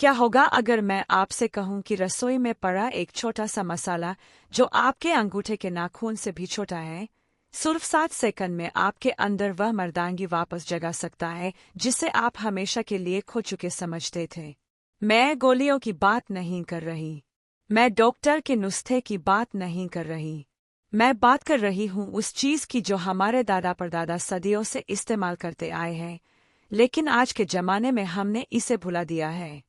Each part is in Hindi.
क्या होगा अगर मैं आपसे कहूं कि रसोई में पड़ा एक छोटा सा मसाला जो आपके अंगूठे के नाखून से भी छोटा है, सिर्फ 7 सेकंड में आपके अंदर वह मर्दांगी वापस जगा सकता है जिसे आप हमेशा के लिए खो चुके समझते थे। मैं गोलियों की बात नहीं कर रही। मैं डॉक्टर के नुस्खे की बात नहीं कर रही। मैं बात कर रही हूँ उस चीज की जो हमारे दादा परदादा सदियों से इस्तेमाल करते आए हैं, लेकिन आज के जमाने में हमने इसे भुला दिया है।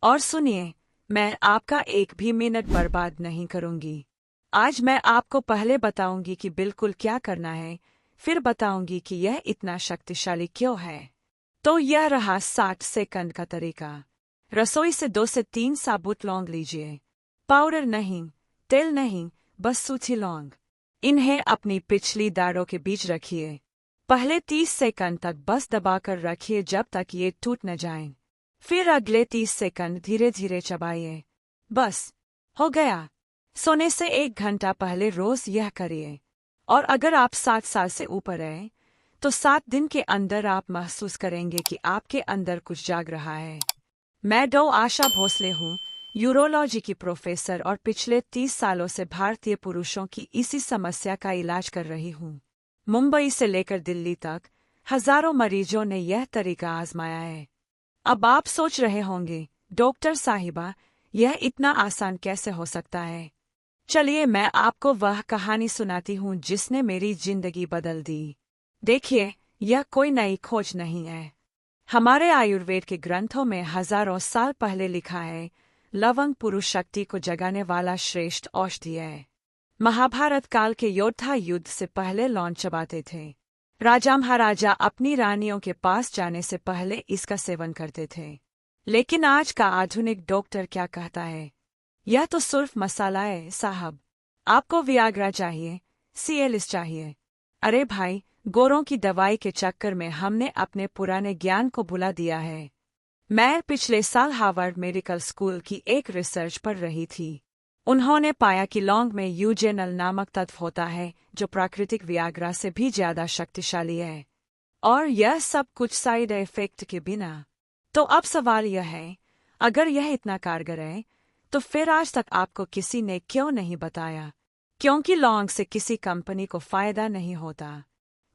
और सुनिए, मैं आपका एक भी मिनट बर्बाद नहीं करूंगी। आज मैं आपको पहले बताऊंगी कि बिल्कुल क्या करना है, फिर बताऊंगी कि यह इतना शक्तिशाली क्यों है। तो यह रहा 60 सेकंड का तरीका। रसोई से 2 से 3 साबुत लौंग लीजिए। पाउडर नहीं, तेल नहीं, बस सूखी लौंग। इन्हें अपनी पिछली दाढ़ों के बीच रखिए। पहले 30 सेकंड तक बस दबाकर रखिए जब तक ये टूट न जाएं। फिर अगले 30 सेकंड धीरे धीरे चबाइए। बस, हो गया। सोने से 1 घंटा पहले रोज यह करिए। और अगर आप 7 साल से ऊपर हैं, तो 7 दिन के अंदर आप महसूस करेंगे कि आपके अंदर कुछ जाग रहा है। मैं डॉ आशा भोसले हूँ, यूरोलॉजी की प्रोफेसर, और पिछले 30 सालों से भारतीय पुरुषों की इसी समस्या का इलाज कर रही हूँ। मुंबई से लेकर दिल्ली तक हजारों मरीजों ने यह तरीका आजमाया है। अब आप सोच रहे होंगे, डॉक्टर साहिबा, यह इतना आसान कैसे हो सकता है? चलिए मैं आपको वह कहानी सुनाती हूँ जिसने मेरी जिंदगी बदल दी। देखिए, यह कोई नई खोज नहीं है। हमारे आयुर्वेद के ग्रंथों में हजारों साल पहले लिखा है, लवंग पुरुष शक्ति को जगाने वाला श्रेष्ठ औषधि है। महाभारत काल के योद्धा युद्ध से पहले लौंग चबाते थे। राजा महाराजा अपनी रानियों के पास जाने से पहले इसका सेवन करते थे। लेकिन आज का आधुनिक डॉक्टर क्या कहता है? यह तो सिर्फ मसाला है साहब। आपको वियाग्रा चाहिए, सिएलिस चाहिए। अरे भाई, गोरों की दवाई के चक्कर में हमने अपने पुराने ज्ञान को भुला दिया है। मैं पिछले साल हार्वर्ड मेडिकल स्कूल की एक रिसर्च पढ़ रही थी। उन्होंने पाया कि लौंग में यूजेनल नामक तत्व होता है जो प्राकृतिक वियाग्रा से भी ज्यादा शक्तिशाली है। और यह सब कुछ साइड इफेक्ट के बिना। तो अब सवाल यह है, अगर यह इतना कारगर है, तो फिर आज तक आपको किसी ने क्यों नहीं बताया? क्योंकि लौंग से किसी कंपनी को फायदा नहीं होता।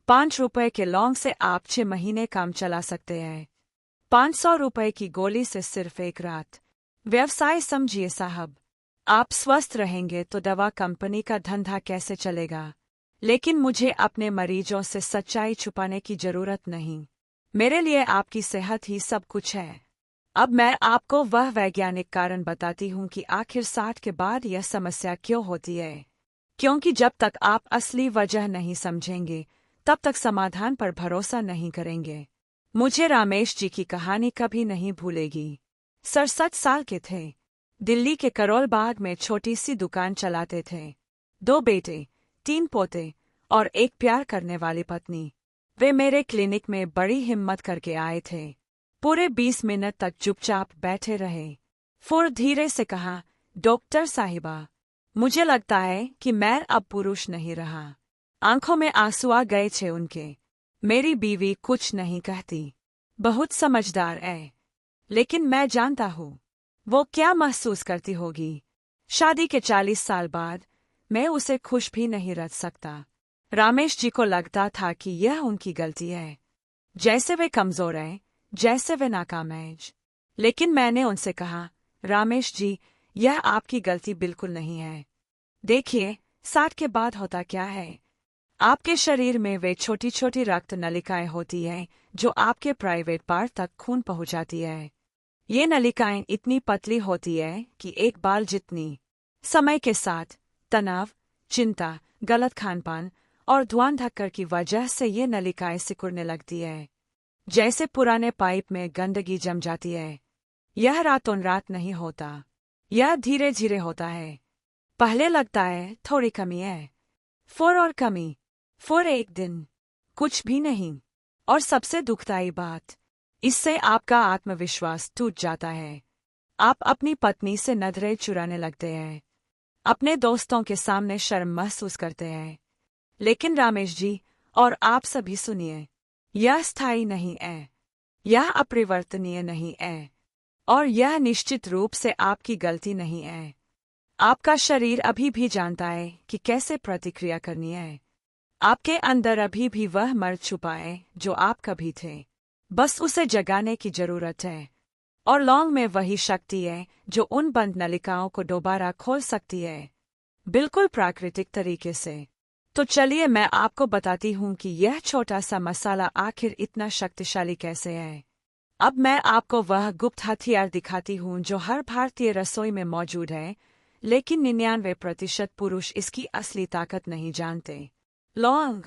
5 रुपए के लौंग से आप 6 महीने काम चला सकते हैं। 500 रुपए की गोली से सिर्फ एक रात। व्यवसाय समझिए साहब। आप स्वस्थ रहेंगे तो दवा कंपनी का धंधा कैसे चलेगा? लेकिन मुझे अपने मरीजों से सच्चाई छुपाने की जरूरत नहीं। मेरे लिए आपकी सेहत ही सब कुछ है। अब मैं आपको वह वैज्ञानिक कारण बताती हूँ कि आखिर 60 के बाद यह समस्या क्यों होती है। क्योंकि जब तक आप असली वजह नहीं समझेंगे, तब तक समाधान पर भरोसा नहीं करेंगे। मुझे रामेश जी की कहानी कभी नहीं भूलेगी। 67 साल के थे। दिल्ली के करोल बाग में छोटी सी दुकान चलाते थे। 2 बेटे, 3 पोते और एक प्यार करने वाली पत्नी। वे मेरे क्लिनिक में बड़ी हिम्मत करके आए थे। पूरे 20 मिनट तक चुपचाप बैठे रहे। फिर धीरे से कहा, डॉक्टर साहिबा, मुझे लगता है कि मैं अब पुरुष नहीं रहा। आंखों में आंसू आ गए थे उनके। मेरी बीवी कुछ नहीं कहती, बहुत समझदार है। लेकिन मैं जानता हूँ वो क्या महसूस करती होगी। शादी के 40 साल बाद मैं उसे खुश भी नहीं रख सकता। रामेश जी को लगता था कि यह उनकी गलती है, जैसे वे कमजोर हैं, जैसे वे नाकाम हैं। लेकिन मैंने उनसे कहा, रामेश जी, यह आपकी गलती बिल्कुल नहीं है। देखिए, 60 के बाद होता क्या है? आपके शरीर में वे छोटी छोटी रक्त नलिकाएं होती हैं जो आपके प्राइवेट पार्ट तक खून पहुंचाती है। ये नलिकाएं इतनी पतली होती है कि एक बाल जितनी। समय के साथ तनाव, चिंता, गलत खानपान और धुआं धक्कर की वजह से ये नलिकाएं सिकुड़ने लगती है, जैसे पुराने पाइप में गंदगी जम जाती है। यह रातों रात नहीं होता, यह धीरे धीरे होता है। पहले लगता है थोड़ी कमी है, फिर और कमी, फिर एक दिन कुछ भी नहीं। और सबसे दुखदाई बात, इससे आपका आत्मविश्वास टूट जाता है। आप अपनी पत्नी से नजरें चुराने लगते हैं, अपने दोस्तों के सामने शर्म महसूस करते हैं। लेकिन रामेश जी और आप सभी सुनिए, यह स्थायी नहीं है, यह अपरिवर्तनीय नहीं है। और यह निश्चित रूप से आपकी गलती नहीं है। आपका शरीर अभी भी जानता है कि कैसे प्रतिक्रिया करनी है। आपके अंदर अभी भी वह मर्द छुपा है जो आप कभी थे, बस उसे जगाने की जरूरत है। और लौंग में वही शक्ति है जो उन बंद नलिकाओं को दोबारा खोल सकती है, बिल्कुल प्राकृतिक तरीके से। तो चलिए मैं आपको बताती हूँ कि यह छोटा सा मसाला आखिर इतना शक्तिशाली कैसे है। अब मैं आपको वह गुप्त हथियार दिखाती हूँ जो हर भारतीय रसोई में मौजूद है, लेकिन 99% पुरुष इसकी असली ताकत नहीं जानते। लौंग।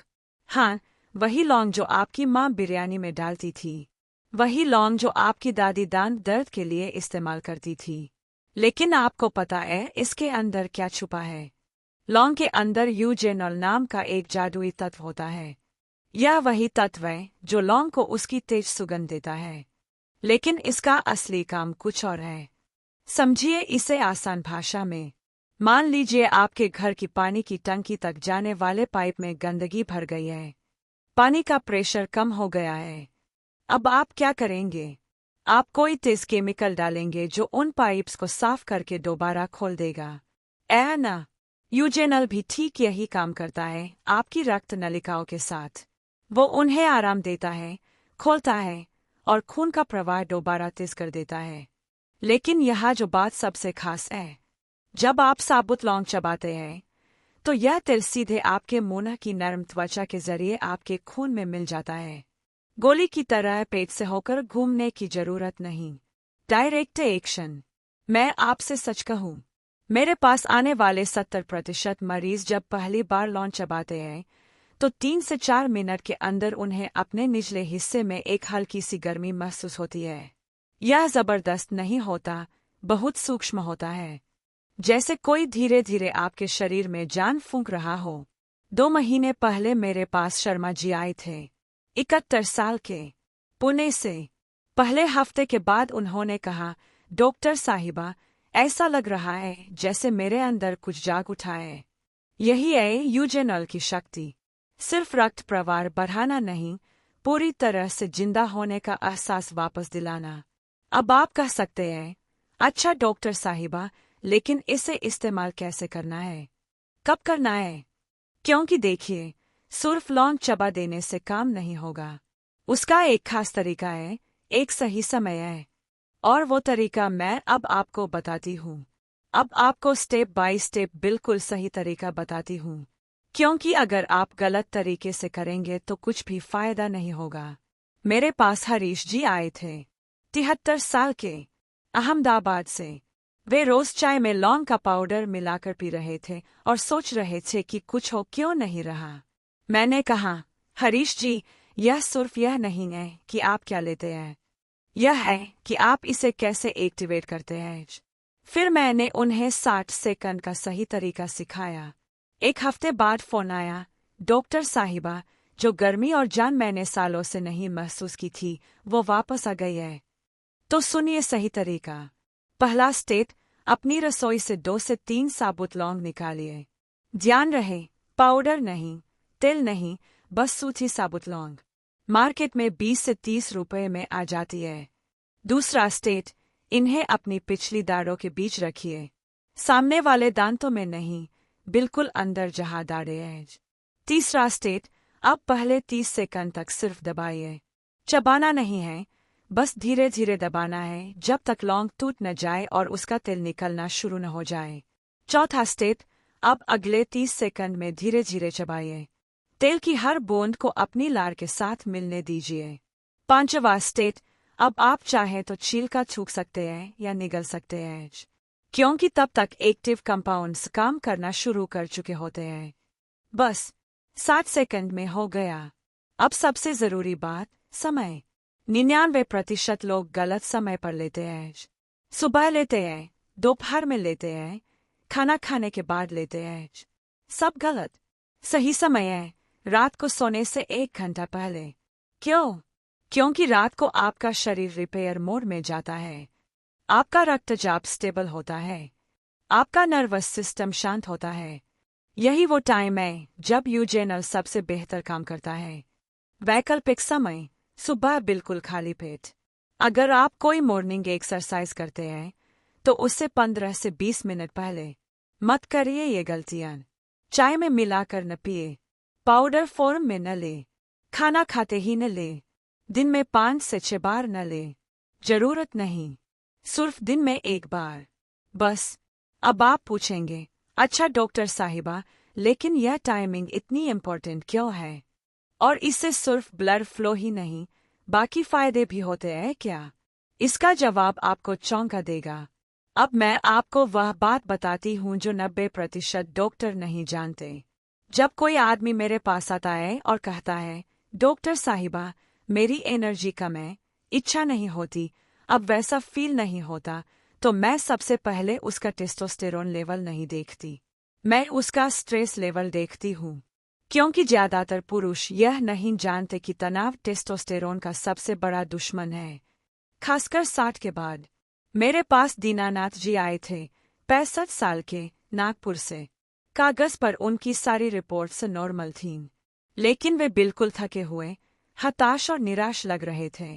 हाँ, वही लौंग जो आपकी माँ बिरयानी में डालती थी। वही लौंग जो आपकी दादी दांत दर्द के लिए इस्तेमाल करती थी। लेकिन आपको पता है इसके अंदर क्या छुपा है? लौंग के अंदर यूजेनॉल नाम का एक जादुई तत्व होता है। यह वही तत्व है जो लौंग को उसकी तेज सुगंध देता है। लेकिन इसका असली काम कुछ और है। समझिए इसे आसान भाषा में। मान लीजिए आपके घर की पानी की टंकी तक जाने वाले पाइप में गंदगी भर गई है। पानी का प्रेशर कम हो गया है। अब आप क्या करेंगे? आप कोई तेज केमिकल डालेंगे जो उन पाइप्स को साफ करके दोबारा खोल देगा। ना, यूजेनल भी ठीक यही काम करता है आपकी रक्त नलिकाओं के साथ। वो उन्हें आराम देता है, खोलता है और खून का प्रवाह दोबारा तेज कर देता है। लेकिन यह जो बात सबसे खास है, जब आप साबुत लौंग चबाते हैं तो यह तेल सीधे आपके मुंह की नरम त्वचा के जरिए आपके खून में मिल जाता है। गोली की तरह पेट से होकर घूमने की जरूरत नहीं। Direct action. मैं आपसे सच कहूं, मेरे पास आने वाले 70% मरीज जब पहली बार लौंग चबाते हैं तो 3 से 4 मिनट के अंदर उन्हें अपने निचले हिस्से में एक हल्की सी गर्मी महसूस होती है। यह जबरदस्त नहीं होता, बहुत सूक्ष्म होता है, जैसे कोई धीरे धीरे आपके शरीर में जान फूंक रहा हो। 2 महीने पहले मेरे पास शर्मा जी आए थे, 71 साल के, पुणे से। पहले हफ्ते के बाद उन्होंने कहा, डॉक्टर साहिबा, ऐसा लग रहा है जैसे मेरे अंदर कुछ जाग उठा है। यही है यूजेनॉल की शक्ति। सिर्फ रक्त प्रवाह बढ़ाना नहीं, पूरी तरह से जिंदा होने का एहसास वापस दिलाना। अब आप कह सकते हैं, अच्छा डॉक्टर साहिबा, लेकिन इसे इस्तेमाल कैसे करना है? कब करना है? क्योंकि देखिए, सिर्फ लौंग चबा देने से काम नहीं होगा। उसका एक खास तरीका है, एक सही समय है। और वो तरीका मैं अब आपको बताती हूँ। अब आपको स्टेप बाय स्टेप बिल्कुल सही तरीका बताती हूँ, क्योंकि अगर आप गलत तरीके से करेंगे तो कुछ भी फायदा नहीं होगा। मेरे पास हरीश जी आए थे, 73 साल के, अहमदाबाद से। वे रोज चाय में लौंग का पाउडर मिलाकर पी रहे थे और सोच रहे थे कि कुछ हो क्यों नहीं रहा। मैंने कहा, हरीश जी, यह सिर्फ यह नहीं है कि आप क्या लेते हैं, यह है कि आप इसे कैसे एक्टिवेट करते हैं। फिर मैंने उन्हें 60 सेकंड का सही तरीका सिखाया। 1 हफ्ते बाद फोन आया, डॉक्टर साहिबा, जो गर्मी और जान मैंने सालों से नहीं महसूस की थी वो वापस आ गई है। तो सुनिए सही तरीका। पहला स्टेप, अपनी रसोई से 2 से 3 साबुत लौंग निकालिए। ध्यान रहे, पाउडर नहीं, तेल नहीं, बस सूखी साबुत लौंग। मार्केट में 20 से 30 रुपए में आ जाती है। दूसरा स्टेप, इन्हें अपनी पिछली दाढ़ों के बीच रखिए, सामने वाले दांतों में नहीं, बिल्कुल अंदर जहां दाढ़ें हैं। तीसरा स्टेप, अब पहले 30 सेकंड तक सिर्फ दबाइए, चबाना नहीं है, बस धीरे धीरे दबाना है जब तक लौंग टूट न जाए और उसका तेल निकलना शुरू न हो जाए। चौथा स्टेप, अब अगले 30 सेकंड में धीरे धीरे चबाइए, तेल की हर बूंद को अपनी लार के साथ मिलने दीजिए। पांचवा स्टेप, अब आप चाहें तो छिलका छूक सकते हैं या निगल सकते हैं, क्योंकि तब तक एक्टिव कंपाउंड्स काम करना शुरू कर चुके होते हैं। बस 60 सेकंड में हो गया। अब सबसे जरूरी बात, समय। 99% लोग गलत समय पर लेते हैं। सुबह लेते हैं, दोपहर में लेते हैं, खाना खाने के बाद लेते हैं। सब गलत। सही समय है रात को सोने से 1 घंटा पहले। क्यों? क्योंकि रात को आपका शरीर रिपेयर मोड में जाता है, आपका रक्तचाप स्टेबल होता है, आपका नर्वस सिस्टम शांत होता है। यही वो टाइम है जब यूजेनल सबसे बेहतर काम करता है। वैकल्पिक समय, सुबह बिल्कुल खाली पेट, अगर आप कोई मॉर्निंग एक्सरसाइज करते हैं तो उससे 15 से 20 मिनट पहले मत करिए ये गलतियां। चाय में मिलाकर न पिए, पाउडर फॉर्म में न ले, खाना खाते ही न ले, दिन में 5 से 6 बार न ले, जरूरत नहीं, सिर्फ दिन में 1 बार बस। अब आप पूछेंगे, अच्छा डॉक्टर साहिबा, लेकिन यह टाइमिंग इतनी इम्पोर्टेंट क्यों है? और इससे सिर्फ ब्लड फ्लो ही नहीं, बाकी फायदे भी होते हैं क्या? इसका जवाब आपको चौंका देगा। अब मैं आपको वह बात बताती हूँ जो 90% डॉक्टर नहीं जानते। जब कोई आदमी मेरे पास आता है और कहता है, डॉक्टर साहिबा, मेरी एनर्जी कम है, इच्छा नहीं होती, अब वैसा फील नहीं होता, तो मैं सबसे पहले उसका टेस्टोस्टेरोन लेवल नहीं देखती, मैं उसका स्ट्रेस लेवल देखती हूँ। क्योंकि ज्यादातर पुरुष यह नहीं जानते कि तनाव टेस्टोस्टेरोन का सबसे बड़ा दुश्मन है, खासकर 60 के बाद। मेरे पास दीनानाथ जी आए थे, 65 साल के, नागपुर से। कागज पर उनकी सारी रिपोर्ट्स नॉर्मल थीं, लेकिन वे बिल्कुल थके हुए, हताश और निराश लग रहे थे।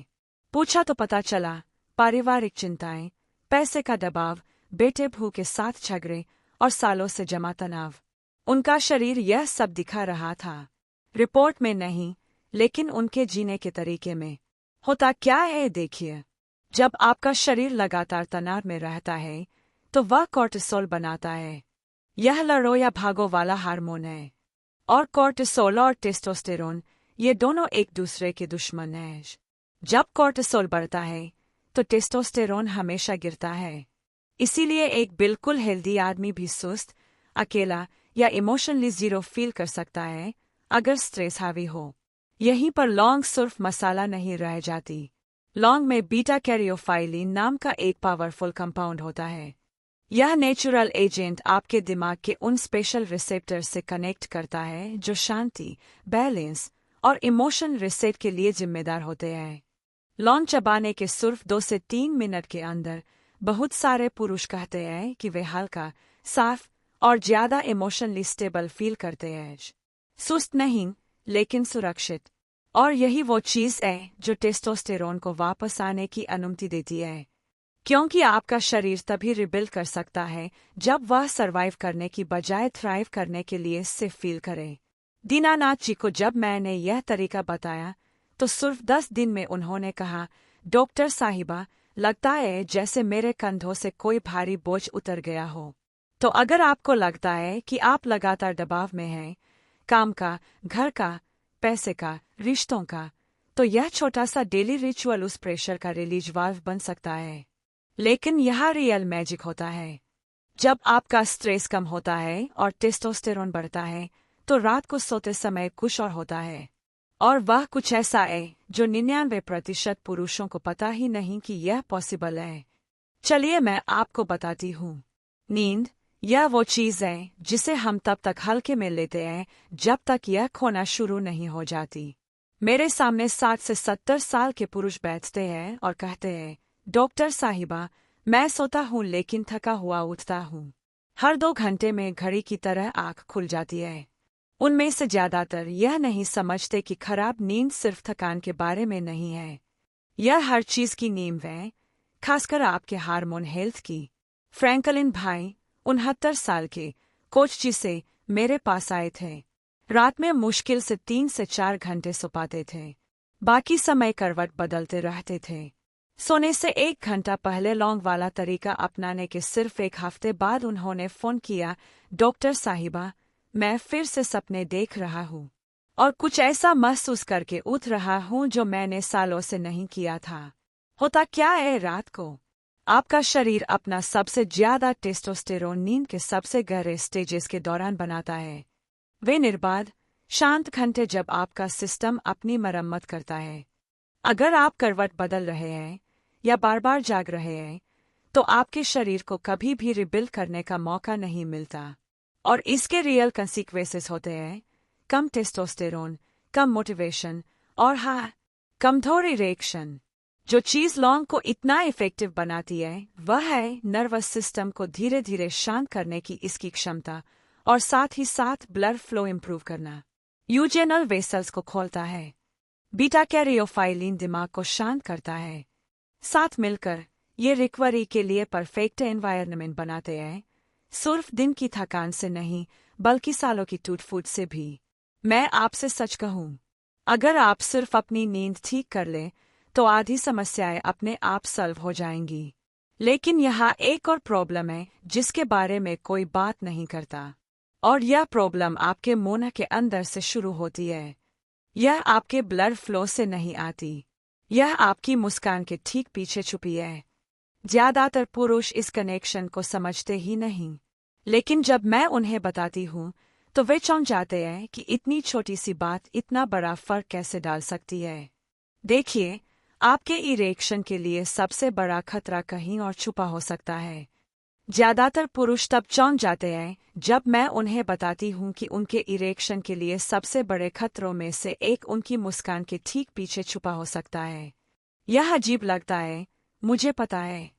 पूछा तो पता चला, पारिवारिक चिंताएं, पैसे का दबाव, बेटे भू के साथ झगड़े और सालों से जमा तनाव। उनका शरीर यह सब दिखा रहा था, रिपोर्ट में नहीं, लेकिन उनके जीने के तरीके में। होता क्या है देखिए, जब आपका शरीर लगातार तनाव में रहता है तो वह कोर्टिसोल बनाता है। यह लड़ो या भागो वाला हार्मोन है, और कोर्टिसोल और टेस्टोस्टेरोन ये दोनों एक दूसरे के दुश्मन हैं। जब कोर्टिसोल बढ़ता है तो टेस्टोस्टेरोन हमेशा गिरता है। इसीलिए एक बिल्कुल हेल्दी आदमी भी सुस्त, अकेला या इमोशनली जीरो फील कर सकता है अगर स्ट्रेस हावी हो। यहीं पर लौंग सिर्फ मसाला नहीं रह जाती। लौंग में बीटा कैरियोफाइलिन नाम का एक पावरफुल कंपाउंड होता है। यह नेचुरल एजेंट आपके दिमाग के उन स्पेशल रिसेप्टर से कनेक्ट करता है जो शांति, बैलेंस और इमोशन रिसेट के लिए जिम्मेदार होते हैं। लौंग चबाने के सिर्फ 2 से 3 मिनट के अंदर बहुत सारे पुरुष कहते हैं कि वे हल्का, साफ और ज्यादा इमोशनली स्टेबल फील करते हैं। सुस्त नहीं, लेकिन सुरक्षित। और यही वो चीज़ है जो टेस्टोस्टेरोन को वापस आने की अनुमति देती है, क्योंकि आपका शरीर तभी रिबिल्ड कर सकता है जब वह सर्वाइव करने की बजाय थ्राइव करने के लिए सिर्फ फील करे। दीनानाथ जी को जब मैंने यह तरीका बताया तो सिर्फ 10 दिन में उन्होंने कहा, डॉक्टर साहिबा, लगता है जैसे मेरे कंधों से कोई भारी बोझ उतर गया हो। तो अगर आपको लगता है कि आप लगातार दबाव में हैं, काम का, घर का, पैसे का, रिश्तों का, तो यह छोटा सा डेली रिचुअल उस प्रेशर का रिलीज वाल्व बन सकता है। लेकिन यहाँ रियल मैजिक होता है। जब आपका स्ट्रेस कम होता है और टेस्टोस्टेरोन बढ़ता है तो रात को सोते समय कुछ और होता है, और वह कुछ ऐसा है जो 99% पुरुषों को पता ही नहीं कि यह पॉसिबल है। चलिए मैं आपको बताती हूँ। नींद यह वो चीज़ है जिसे हम तब तक हल्के में लेते हैं जब तक यह खोना शुरू नहीं हो जाती। मेरे सामने 60 से 70 साल के पुरुष बैठते हैं और कहते हैं, डॉक्टर साहिबा, मैं सोता हूँ लेकिन थका हुआ उठता हूँ। हर 2 घंटे में घड़ी की तरह आँख खुल जाती है। उनमें से ज्यादातर यह नहीं समझते कि खराब नींद सिर्फ थकान के बारे में नहीं है, यह हर चीज की नींव है, खासकर आपके हार्मोन हेल्थ की। फ्रैंकलिन भाई, 69 साल के, कोच्चि से मेरे पास आए थे। रात में मुश्किल से 3 से 4 घंटे सो पाते थे, बाकी समय करवट बदलते रहते थे। सोने से 1 घंटा पहले लौंग वाला तरीका अपनाने के सिर्फ 1 हफ्ते बाद उन्होंने फोन किया, डॉक्टर साहिबा, मैं फिर से सपने देख रहा हूँ और कुछ ऐसा महसूस करके उठ रहा हूँ जो मैंने सालों से नहीं किया था। होता क्या है, रात को आपका शरीर अपना सबसे ज्यादा टेस्टोस्टेरोन नींद के सबसे गहरे स्टेजेस के दौरान बनाता है। वे निर्बाध, शांत घंटे जब आपका सिस्टम अपनी मरम्मत करता है। अगर आप करवट बदल रहे हैं या बार बार जाग रहे हैं तो आपके शरीर को कभी भी रिबिल्ड करने का मौका नहीं मिलता, और इसके रियल कंसिक्वेंसेस होते हैं कम टेस्टोस्टेरोन, कम मोटिवेशन और हाँ, कमजोर इरेक्शन। जो चीज लौंग को इतना इफेक्टिव बनाती है वह है नर्वस सिस्टम को धीरे धीरे शांत करने की इसकी क्षमता, और साथ ही साथ ब्लड फ्लो इंप्रूव करना। यूजेनल वेसल्स को खोलता है। बीटा कैरियोफाइलिन दिमाग को शांत करता है। साथ मिलकर ये रिकवरी के लिए परफेक्ट एनवायरनमेंट बनाते हैं, सिर्फ दिन की थकान से नहीं बल्कि सालों की टूट फूट से भी। मैं आपसे सच कहूं, अगर आप सिर्फ अपनी नींद ठीक कर लें तो आधी समस्याएं अपने आप सॉल्व हो जाएंगी। लेकिन यहाँ एक और प्रॉब्लम है जिसके बारे में कोई बात नहीं करता, और यह प्रॉब्लम आपके मुंह के अंदर से शुरू होती है। यह आपके ब्लड फ्लो से नहीं आती, यह आपकी मुस्कान के ठीक पीछे छुपी है। ज्यादातर पुरुष इस कनेक्शन को समझते ही नहीं, लेकिन जब मैं उन्हें बताती हूँ तो वे चौंक जाते हैं कि इतनी छोटी सी बात इतना बड़ा फर्क कैसे डाल सकती है। देखिए, आपके इरेक्शन के लिए सबसे बड़ा खतरा कहीं और छुपा हो सकता है। ज्यादातर पुरुष तब चौंक जाते हैं जब मैं उन्हें बताती हूँ कि उनके इरेक्शन के लिए सबसे बड़े खतरों में से एक उनकी मुस्कान के ठीक पीछे छुपा हो सकता है। यह अजीब लगता है, मुझे पता है,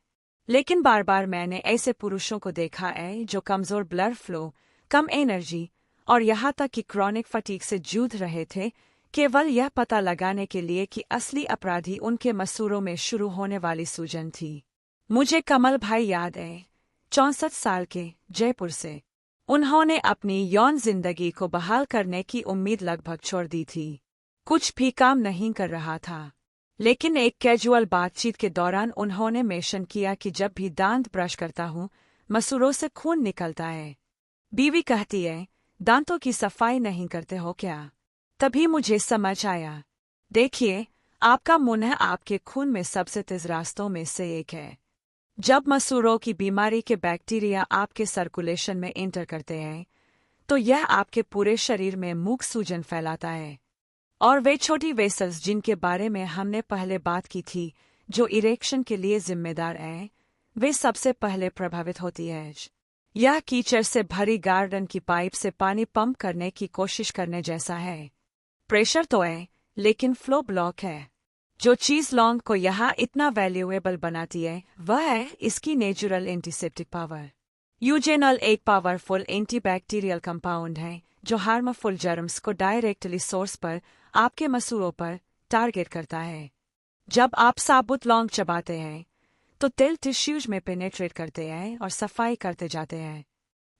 लेकिन बार बार मैंने ऐसे पुरुषों को देखा है जो कमजोर ब्लड फ्लो, कम एनर्जी और यहाँ तक कि क्रॉनिक फटीग से जूझ रहे थे, केवल यह पता लगाने के लिए कि असली अपराधी उनके मसूरों में शुरू होने वाली सूजन थी। मुझे कमल भाई याद है, 64 साल के, जयपुर से। उन्होंने अपनी यौन जिंदगी को बहाल करने की उम्मीद लगभग छोड़ दी थी। कुछ भी काम नहीं कर रहा था, लेकिन एक कैजुअल बातचीत के दौरान उन्होंने मेंशन किया कि जब भी दांत ब्रश करता हूँ मसूरों से खून निकलता है। बीवी कहती है, दांतों की सफाई नहीं करते हो क्या? तभी मुझे समझ आया, देखिए, आपका मुंह आपके खून में सबसे तेज रास्तों में से एक है। जब मसूरों की बीमारी के बैक्टीरिया आपके सर्कुलेशन में एंटर करते हैं तो यह आपके पूरे शरीर में मूक सूजन फैलाता है, और वे छोटी वेसल्स जिनके बारे में हमने पहले बात की थी जो इरेक्शन के लिए जिम्मेदार हैं, वे सबसे पहले प्रभावित होती है। यह कीचड़ से भरी गार्डन की पाइप से पानी पंप करने की कोशिश करने जैसा है। प्रेशर तो है, लेकिन फ्लो ब्लॉक है। जो चीज लौंग को यहाँ इतना वैल्यूएबल बनाती है वह है इसकी नेचुरल एंटीसेप्टिक पावर। यूजेनॉल एक पावरफुल एंटीबैक्टीरियल कंपाउंड है जो हार्मफुल जर्म्स को डायरेक्टली सोर्स पर, आपके मसूरों पर, टारगेट करता है। जब आप साबुत लौंग चबाते हैं तो तेल टिश्यूज में पेनेट्रेट करते हैं और सफाई करते जाते हैं।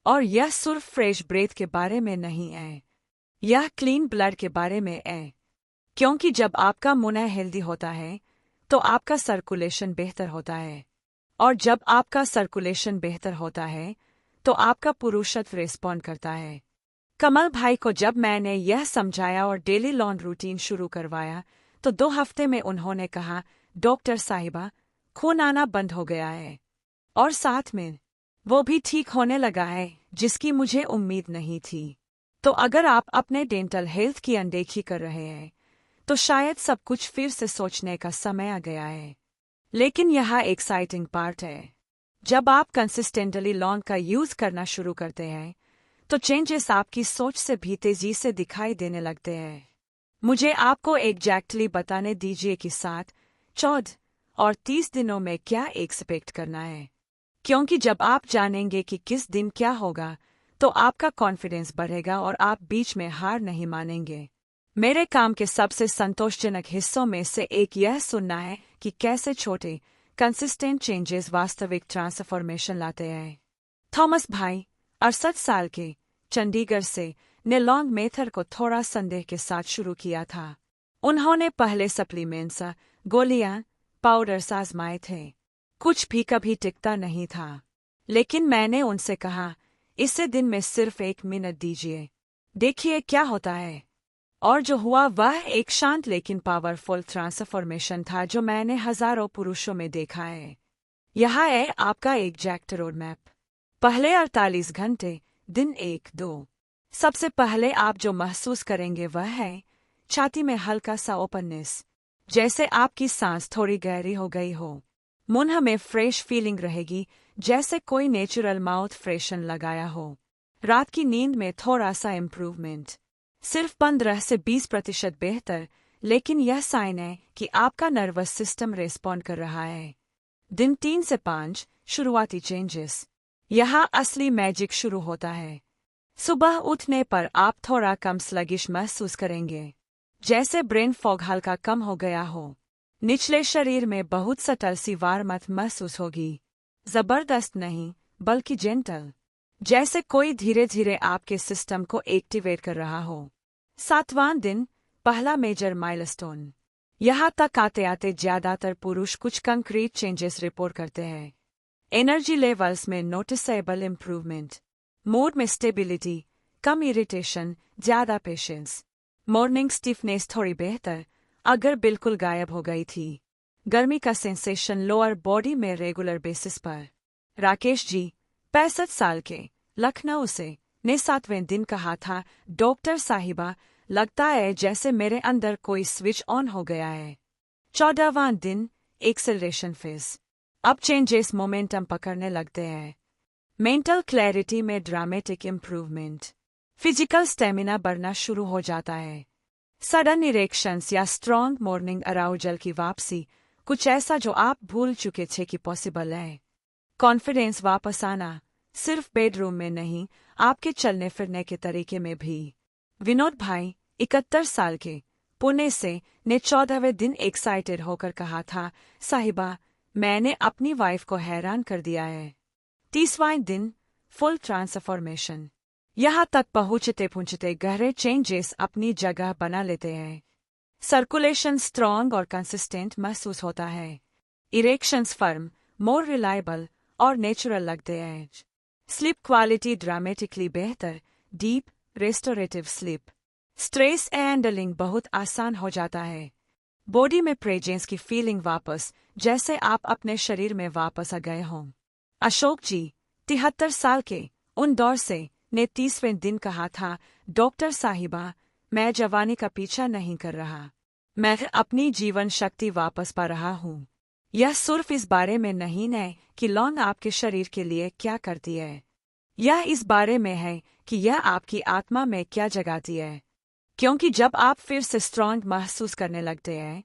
और यह सिर्फ फ्रेश ब्रेथ के बारे में नहीं है, यह क्लीन ब्लड के बारे में है, क्योंकि जब आपका मुंह हेल्दी होता है तो आपका सर्कुलेशन बेहतर होता है, और जब आपका सर्कुलेशन बेहतर होता है तो आपका पुरुषत्व रिस्पॉन्ड करता है। कमल भाई को जब मैंने यह समझाया और डेली लॉन रूटीन शुरू करवाया तो 2 हफ्ते में उन्होंने कहा, डॉक्टर साहिबा, खून आना बंद हो गया है, और साथ में वो भी ठीक होने लगा है, जिसकी मुझे उम्मीद नहीं थी। तो अगर आप अपने डेंटल हेल्थ की अनदेखी कर रहे हैं तो शायद सब कुछ फिर से सोचने का समय आ गया है। लेकिन यह एक्साइटिंग पार्ट है, जब आप कंसिस्टेंटली लॉन का यूज करना शुरू करते हैं तो चेंजेस आपकी सोच से भी तेजी से दिखाई देने लगते हैं। मुझे आपको एग्जैक्टली बताने दीजिए कि 7, 14 और 30 दिनों में क्या एक्सपेक्ट करना है, क्योंकि जब आप जानेंगे कि किस दिन क्या होगा तो आपका कॉन्फिडेंस बढ़ेगा और आप बीच में हार नहीं मानेंगे। मेरे काम के सबसे संतोषजनक हिस्सों में से एक यह सुनना है कि कैसे छोटे, कंसिस्टेंट चेंजेस वास्तविक ट्रांसफॉर्मेशन लाते हैं। थॉमस भाई, 68 साल के, चंडीगढ़ से, ने लॉन्ग मेथड को थोड़ा संदेह के साथ शुरू किया था। उन्होंने पहले सप्लीमेंट्स, गोलियां, पाउडर्स आजमाए थे, कुछ भी कभी टिकता नहीं था। लेकिन मैंने उनसे कहा, इसे दिन में सिर्फ 1 मिनट दीजिए, देखिए क्या होता है। और जो हुआ वह एक शांत लेकिन पावरफुल ट्रांसफॉर्मेशन था जो मैंने हजारों पुरुषों में देखा है। यह है आपका एग्जैक्ट रोड मैप। पहले 48 घंटे, दिन 1-2। सबसे पहले आप जो महसूस करेंगे वह है छाती में हल्का सा ओपननेस, जैसे आपकी सांस थोड़ी गहरी हो गई हो। मुंह में फ्रेश फीलिंग रहेगी, जैसे कोई नेचुरल माउथ फ्रेशन लगाया हो। रात की नींद में थोड़ा सा इम्प्रूवमेंट, सिर्फ 15 से 20% बेहतर, लेकिन यह साइन है कि आपका नर्वस सिस्टम रिस्पॉन्ड कर रहा है। दिन 3 से 5, शुरुआती चेंजेस। यहाँ असली मैजिक शुरू होता है। सुबह उठने पर आप थोड़ा कम स्लगिश महसूस करेंगे, जैसे ब्रेन फॉग हल्का कम हो गया हो। निचले शरीर में बहुत सटल सी वार्मथ महसूस होगी। जबरदस्त नहीं, बल्कि जेंटल, जैसे कोई धीरे धीरे आपके सिस्टम को एक्टिवेट कर रहा हो। 7वां दिन, पहला मेजर माइलस्टोन। यहाँ तक आते आते ज्यादातर पुरुष कुछ कंक्रीट चेंजेस रिपोर्ट करते हैं। एनर्जी लेवल्स में नोटिसेबल इम्प्रूवमेंट, मूड में स्टेबिलिटी, कम इरिटेशन, ज्यादा पेशेंस, मॉर्निंग स्टिफनेस थोड़ी बेहतर, अगर बिल्कुल गायब हो गई थी। गर्मी का सेंसेशन लोअर बॉडी में रेगुलर बेसिस पर। राकेश जी, 65 साल के, लखनऊ से, ने 7वें दिन कहा था, डॉक्टर साहिबा, लगता है जैसे मेरे अंदर कोई स्विच ऑन हो गया है। 14वां दिन, एक्सेलरेशन फेज। अब चेंजेस मोमेंटम पकड़ने लगते हैं। मेंटल क्लैरिटी में ड्रामेटिक इम्प्रूवमेंट, फिजिकल स्टेमिना बढ़ना शुरू हो जाता है। सडन इरेक्शंस या स्ट्रॉन्ग मॉर्निंग अराउजल की वापसी, कुछ ऐसा जो आप भूल चुके थे कि पॉसिबल है। कॉन्फिडेंस वापस आना, सिर्फ बेडरूम में नहीं, आपके चलने फिरने के तरीके में भी। विनोद भाई, 71 साल के, पुणे से, ने 14वें दिन एक्साइटेड होकर कहा था, साहिबा, मैंने अपनी वाइफ को हैरान कर दिया है। 30वां दिन, फुल ट्रांसफॉर्मेशन। यहाँ तक पहुँचते गहरे चेंजेस अपनी जगह बना लेते हैं। सर्कुलेशन स्ट्रॉन्ग और कंसिस्टेंट महसूस होता है। इरेक्शंस फर्म, मोर रिलायबल और नेचुरल लगते हैं। स्लीप क्वालिटी ड्रामेटिकली बेहतर, deep, restorative sleep. Stress handling बहुत आसान हो जाता है। बॉडी में प्रेजेंस की फीलिंग वापस, जैसे आप अपने शरीर में वापस आ गए हों। अशोक जी, 73 साल के, इंदौर से, ने 30वें दिन कहा था, डॉक्टर साहिबा, मैं जवानी का पीछा नहीं कर रहा, मैं अपनी जीवन शक्ति वापस पा रहा हूँ। यह सिर्फ इस बारे में नहीं है कि लौंग आपके शरीर के लिए क्या करती है, यह इस बारे में है कि यह आपकी आत्मा में क्या जगाती है। क्योंकि जब आप फिर से स्ट्रॉन्ग महसूस करने लगते हैं,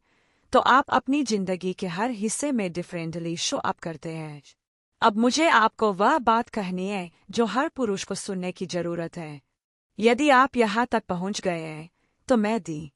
तो आप अपनी जिंदगी के हर हिस्से में डिफरेंटली शो अप करते हैं। अब मुझे आपको वह बात कहनी है जो हर पुरुष को सुनने की जरूरत है। यदि आप यहाँ तक पहुँच गए हैं, तो मैं दी